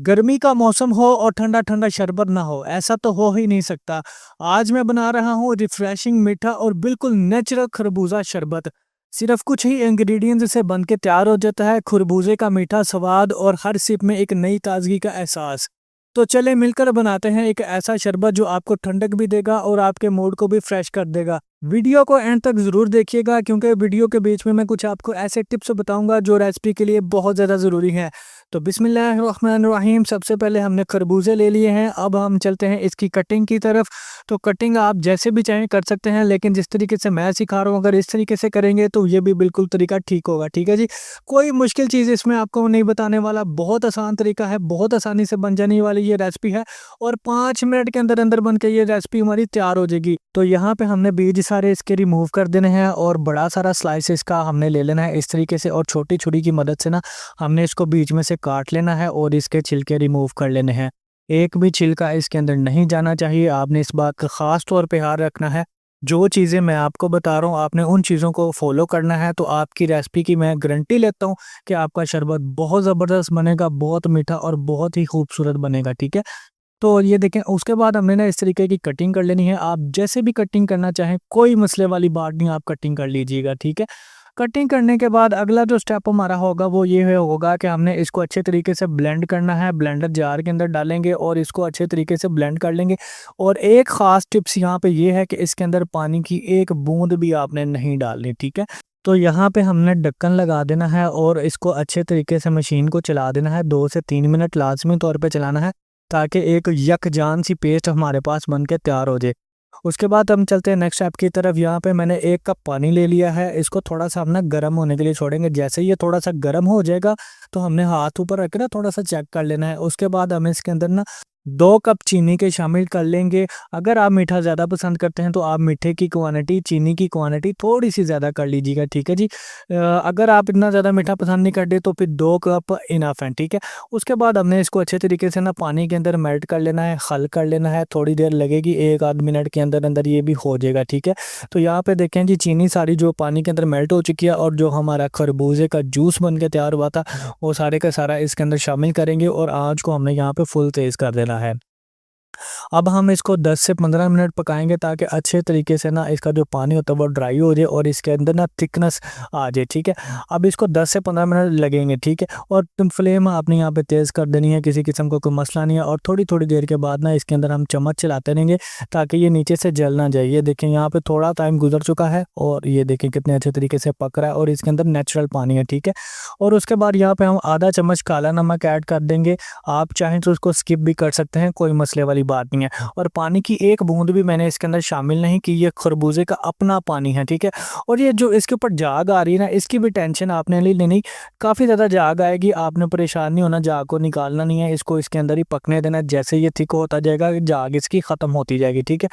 गर्मी का मौसम हो और ठंडा ठंडा शरबत ना हो, ऐसा तो हो ही नहीं सकता। आज मैं बना रहा हूँ रिफ्रेशिंग मीठा और बिल्कुल नेचुरल खरबूजा शरबत। सिर्फ कुछ ही इंग्रेडिएंट्स से बन के तैयार हो जाता है खरबूजे का मीठा स्वाद और हर सिप में एक नई ताजगी का एहसास। तो चले मिलकर बनाते हैं एक ऐसा शरबत जो आपको ठंडक भी देगा और आपके मूड को भी फ्रेश कर देगा। वीडियो को एंड तक ज़रूर देखिएगा क्योंकि वीडियो के बीच में मैं कुछ आपको ऐसे टिप्स बताऊंगा जो रेसिपी के लिए बहुत ज़्यादा ज़रूरी हैं। तो बिस्मिल्लाहिर्रहमानिर्रहीम, सबसे पहले हमने खरबूजे ले लिए हैं। अब हम चलते हैं इसकी कटिंग की तरफ। तो कटिंग आप जैसे भी चाहें कर सकते हैं, लेकिन जिस तरीके से मैं सिखा रहा हूँ अगर इस तरीके से करेंगे तो ये भी बिल्कुल तरीका ठीक होगा। ठीक है जी, कोई मुश्किल चीज़ इसमें आपको नहीं बताने वाला, बहुत आसान तरीका है, बहुत आसानी से बन जाने वाली ये रेसिपी है और 5 मिनट के अंदर अंदर बन के ये रेसिपी हमारी तैयार हो जाएगी। तो यहाँ पे हमने बीज सारे इसके रिमूव कर देने हैं और बड़ा सारा स्लाइस इसका हमने ले लेना है इस तरीके से, और छोटी छुरी की मदद से ना हमने इसको बीच में से काट लेना है और इसके छिलके रिमूव कर लेने हैं। एक भी छिलका इसके अंदर नहीं जाना चाहिए। आपने इस बात का ख़ास तौर पे ध्यान रखना है। जो चीज़ें मैं आपको बता रहा हूँ आपने उन चीज़ों को फॉलो करना है, तो आपकी रेसिपी की मैं गारंटी लेता हूँ कि आपका शरबत बहुत ज़बरदस्त बनेगा, बहुत मीठा और बहुत ही खूबसूरत बनेगा। ठीक है, तो ये देखें, उसके बाद हमने ना इस तरीके की कटिंग कर लेनी है। आप जैसे भी कटिंग करना चाहें, कोई मसले वाली बात नहीं, आप कटिंग कर लीजिएगा। ठीक है, कटिंग करने के बाद अगला जो स्टेप हमारा होगा वो ये होगा कि हमने इसको अच्छे तरीके से ब्लेंड करना है। ब्लेंडर जार के अंदर डालेंगे और इसको अच्छे तरीके से ब्लेंड कर लेंगे। और एक ख़ास टिप्स यहाँ पे ये है कि इसके अंदर पानी की एक बूंद भी आपने नहीं डालनी। ठीक है, तो यहाँ पे हमने ढक्कन लगा देना है और इसको अच्छे तरीके से मशीन को चला देना है। 2 से 3 मिनट लाजमी तौर पे चलाना है ताकि एक यकजान सी पेस्ट हमारे पास बन के तैयार हो जाए। उसके बाद हम चलते हैं नेक्स्ट स्टेप की तरफ। यहाँ पे मैंने 1 कप पानी ले लिया है। इसको थोड़ा सा हम ना गर्म होने के लिए छोड़ेंगे। जैसे ही ये थोड़ा सा गर्म हो जाएगा तो हमने हाथ ऊपर रख के ना थोड़ा सा चेक कर लेना है। उसके बाद हमें इसके अंदर ना 2 कप चीनी के शामिल कर लेंगे। अगर आप मीठा ज़्यादा पसंद करते हैं तो आप मीठे की क्वांटिटी, चीनी की क्वांटिटी थोड़ी सी ज़्यादा कर लीजिएगा। ठीक है जी, अगर आप इतना ज़्यादा मीठा पसंद नहीं करते तो फिर 2 कप इनफ है। ठीक है, उसके बाद हमने इसको अच्छे तरीके से ना पानी के अंदर मेल्ट कर लेना है, हल कर लेना है। थोड़ी देर लगेगी, 1 आध मिनट के अंदर अंदर ये भी हो जाएगा। ठीक है, तो यहाँ पे देखें जी, चीनी सारी जो पानी के अंदर मेल्ट हो चुकी है और जो हमारा खरबूजे का जूस बन के तैयार हुआ था वो सारे का सारा इसके अंदर शामिल करेंगे और आँच को हमने यहाँ पे फुल तेज़ कर देना है। अब हम इसको 10 से 15 मिनट पकाएंगे ताकि अच्छे तरीके से ना इसका जो पानी होता है वो ड्राई हो जाए और इसके अंदर ना थिकनेस आ जाए। ठीक है, अब इसको 10 से 15 मिनट लगेंगे। ठीक है, और तुम फ्लेम आपने यहाँ पे तेज़ कर देनी है, किसी किस्म का कोई मसला नहीं है। और थोड़ी थोड़ी देर के बाद ना इसके अंदर हम चम्मच चलाते रहेंगे ताकि ये नीचे से जल ना जाए। ये देखें, यहाँ पे थोड़ा टाइम गुजर चुका है और ये देखें कितने अच्छे तरीके से पक रहा है और इसके अंदर नेचुरल पानी है। ठीक है, और उसके बाद यहाँ पे हम आधा चम्मच काला नमक ऐड कर देंगे। आप चाहें तो उसको स्किप भी कर सकते हैं, कोई मसले वाली बात नहीं है। और पानी की एक बूंद भी मैंने इसके अंदर शामिल नहीं की, ये खरबूजे का अपना पानी है। ठीक है, और ये जो इसके ऊपर झाग आ रही है ना, इसकी भी टेंशन आपने नहीं लेनी। काफ़ी ज़्यादा झाग आएगी, आपने परेशान नहीं होना, झाग को निकालना नहीं है, इसको इसके अंदर ही पकने देना। जैसे ये थिक होता जाएगा झाग इसकी ख़त्म होती जाएगी। ठीक है,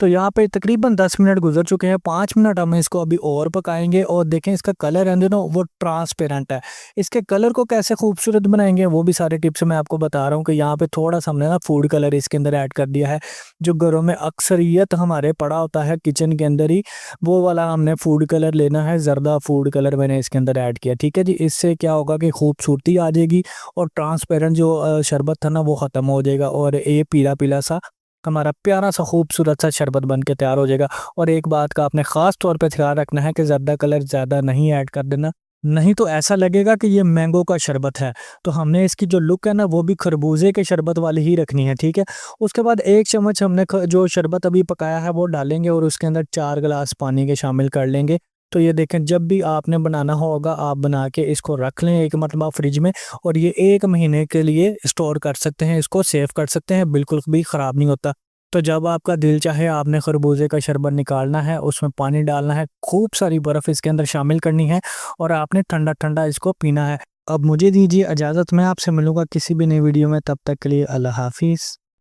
तो यहाँ पे तकरीबन 10 मिनट गुजर चुके हैं। 5 मिनट हम इसको अभी और पकाएंगे और देखें इसका कलर है ना वो ट्रांसपेरेंट है। इसके कलर को कैसे खूबसूरत बनाएंगे वो भी सारे टिप्स मैं आपको बता रहा हूँ कि यहाँ पे थोड़ा सा हमने ना फूड कलर इसके अंदर ऐड कर दिया है। जो घरों में अक्सरियत हमारे पड़ा होता है किचन के अंदर ही, वो वाला हमने फूड कलर लेना है। जर्दा फूड कलर मैंने इसके अंदर ऐड किया। ठीक है जी, इससे क्या होगा कि खूबसूरती आ जाएगी और ट्रांसपेरेंट जो शरबत था ना वो ख़त्म हो जाएगा और ये पीला पीला सा हमारा प्यारा सा खूबसूरत सा शरबत बन के तैयार हो जाएगा। और एक बात का आपने ख़ास तौर पे ख्याल रखना है कि ज़र्दा कलर ज़्यादा नहीं ऐड कर देना, नहीं तो ऐसा लगेगा कि ये मैंगो का शरबत है। तो हमने इसकी जो लुक है ना वो भी खरबूजे के शरबत वाली ही रखनी है। ठीक है, उसके बाद 1 चम्मच हमने जो शरबत अभी पकाया है वो डालेंगे और उसके अंदर 4 गिलास पानी के शामिल कर लेंगे। तो ये देखें, जब भी आपने बनाना होगा आप बना के इसको रख लें एक मरतबा फ्रिज में, और ये 1 महीने के लिए स्टोर कर सकते हैं, इसको सेव कर सकते हैं, बिल्कुल भी ख़राब नहीं होता। तो जब आपका दिल चाहे आपने खरबूजे का शरबत निकालना है, उसमें पानी डालना है, खूब सारी बर्फ़ इसके अंदर शामिल करनी है और आपने ठंडा-ठंडा इसको पीना है। अब मुझे दीजिए इजाज़त, मैं आपसे मिलूँगा किसी भी नई वीडियो में, तब तक के लिए अल्लाह हाफ़िज़।